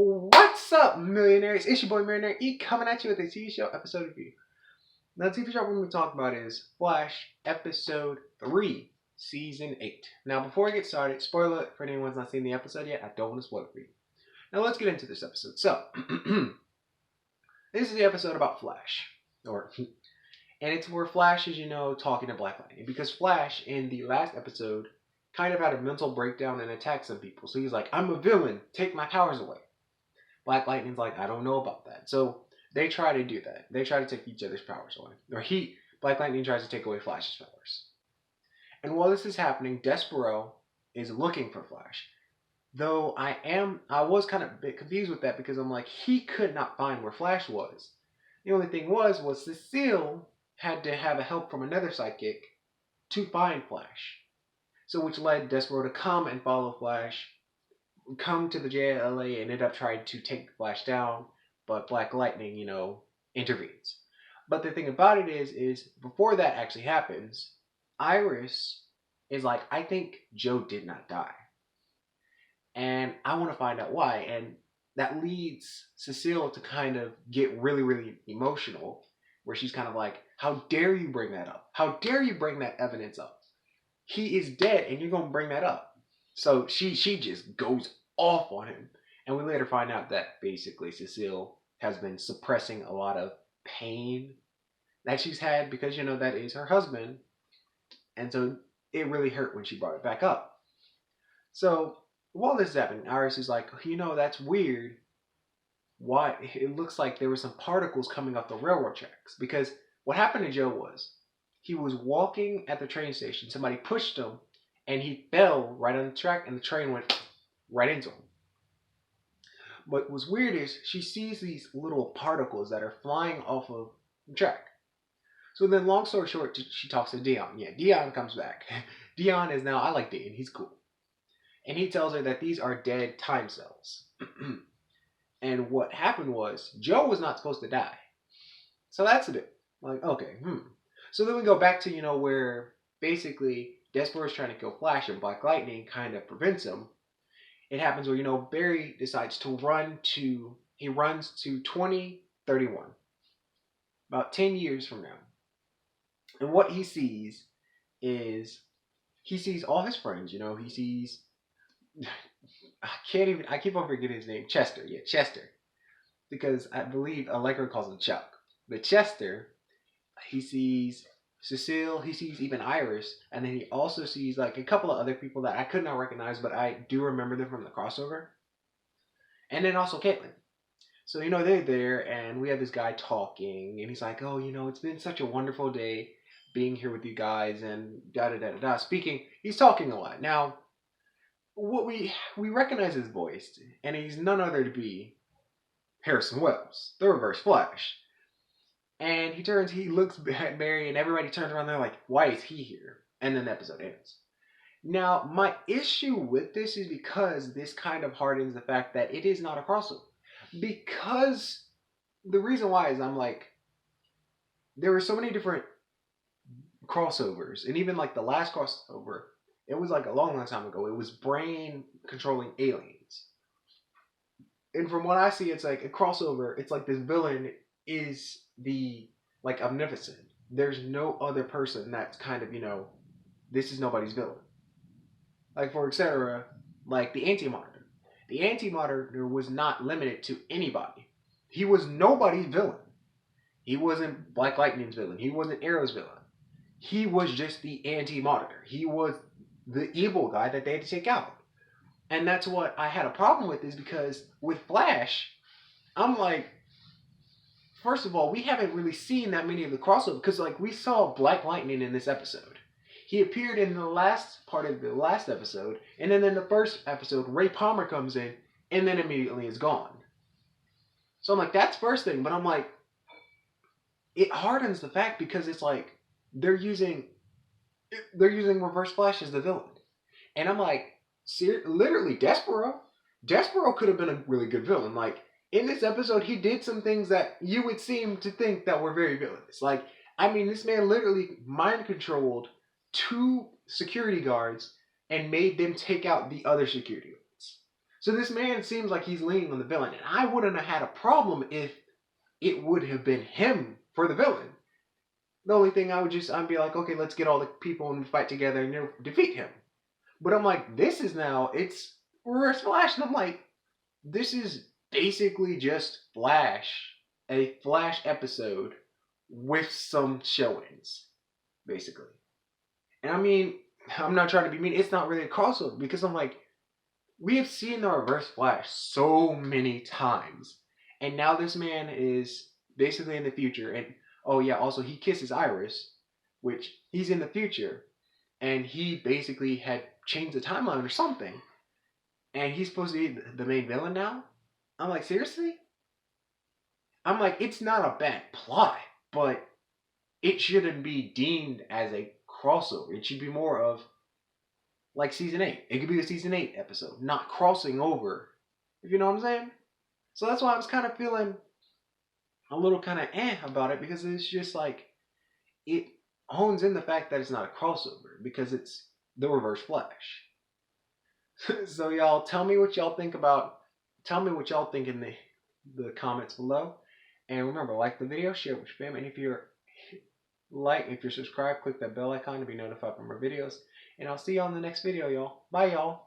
What's up, millionaires? It's your boy Millionaire E coming at you with a TV show episode review. Now, the TV show we're going to talk about is Flash Episode 3, Season 8. Now, before I get started, spoiler alert for anyone who's not seen the episode yet, I don't want to spoil it for you. Now, let's get into this episode. So, this is the episode about Flash. And it's where Flash is, talking to Black Lightning. Because Flash, in the last episode, kind of had a mental breakdown and attacked some people. So he's like, I'm a villain, take my powers away. Black Lightning's like, I don't know about that. So they try to do that. They try to take each other's powers away. Black Lightning tries to take away Flash's powers. And while this is happening, Despero is looking for Flash. Though I was kind of a bit confused with that because I'm like, he could not find where Flash was. The only thing was Cecile had to have a help from another psychic to find Flash. So which led Despero to come and follow Flash, come to the JLA and ended up trying to take Flash down, but Black Lightning, intervenes. But the thing about it is before that actually happens, Iris is like, I think Joe did not die. And I want to find out why. And that leads Cecile to kind of get really, really emotional, where she's kind of like, how dare you bring that up? How dare you bring that evidence up? He is dead and you're going to bring that up. So she just goes off on him. And we later find out that basically Cecile has been suppressing a lot of pain that she's had because, that is her husband. And so it really hurt when she brought it back up. So while this is happening, Iris is like, that's weird. Why? It looks like there were some particles coming off the railroad tracks. Because what happened to Joe was he was walking at the train station. Somebody pushed him and he fell right on the track and the train went right into him. But what's weird is she sees these little particles that are flying off of the track. So then, long story short, she talks to Dion. Yeah, Dion comes back. Dion is now, I like Dion, he's cool. And he tells her that these are dead time cells. And what happened was, Joe was not supposed to die. So that's a bit like, okay, So then we go back to, where basically Despero is trying to kill Flash and Black Lightning kind of prevents him. It happens where, Barry decides to he runs to 2031. About 10 years from now. And what he sees is, he sees all his friends, he sees, I keep on forgetting his name, Chester. Yeah, Chester. Because I believe Allegra calls him Chuck. But Chester, he sees Cecile, he sees even Iris, and then he also sees like a couple of other people that I could not recognize, but I do remember them from the crossover. And then also Caitlin. So, they're there, and we have this guy talking, and he's like, oh, it's been such a wonderful day being here with you guys, and da-da-da-da-da. Speaking, he's talking a lot. Now, what we recognize his voice, and he's none other to be Harrison Wells, the Reverse Flash. And he looks at Barry, and everybody turns around, and they're like, why is he here? And then the episode ends. Now, my issue with this is because this kind of hardens the fact that it is not a crossover. Because the reason why is I'm like, there were so many different crossovers, and even like the last crossover, it was like a long time ago. It was brain controlling aliens. And from what I see, it's like a crossover. It's like this villain is the like omnipotent. There's no other person that's kind of, this is nobody's villain. Like for etc., like the Anti-Monitor. The Anti-Monitor was not limited to anybody. He was nobody's villain. He wasn't Black Lightning's villain. He wasn't Arrow's villain. He was just the Anti-Monitor. He was the evil guy that they had to take out. And that's what I had a problem with, is because with Flash, I'm like, first of all, we haven't really seen that many of the crossovers, because like we saw Black Lightning in this episode. He appeared in the last part of the last episode, and then in the first episode, Ray Palmer comes in, and then immediately is gone. So I'm like, that's first thing, but I'm like, it hardens the fact because it's like, they're using Reverse Flash as the villain. And I'm like, literally, Despero could have been a really good villain. Like, in this episode, he did some things that you would seem to think that were very villainous. Like, I mean, this man literally mind controlled 2 security guards and made them take out the other security guards. So this man seems like he's leaning on the villain, and I wouldn't have had a problem if it would have been him for the villain. The only thing I'd be like, okay, let's get all the people and fight together and defeat him. But I'm like, this is now, it's Reverse Flash, and I'm like, this is basically just Flash, a Flash episode with some showings, basically. And I mean, I'm not trying to be mean, it's not really a crossover because I'm like, we have seen the Reverse Flash so many times, and now this man is basically in the future. And oh yeah, also he kisses Iris, which he's in the future, and he basically had changed the timeline or something, and he's supposed to be the main villain now. I'm like, seriously? I'm like, it's not a bad plot, but it shouldn't be deemed as a crossover. It should be more of like season 8. It could be a season 8 episode, not crossing over. If you know what I'm saying? So that's why I was kind of feeling a little kind of about it, because it's just like it hones in the fact that it's not a crossover because it's the Reverse Flash. So y'all, tell me what y'all think in the comments below. And remember, like the video, share it with your family. And if you're subscribed, click that bell icon to be notified for more videos. And I'll see y'all in the next video, y'all. Bye, y'all.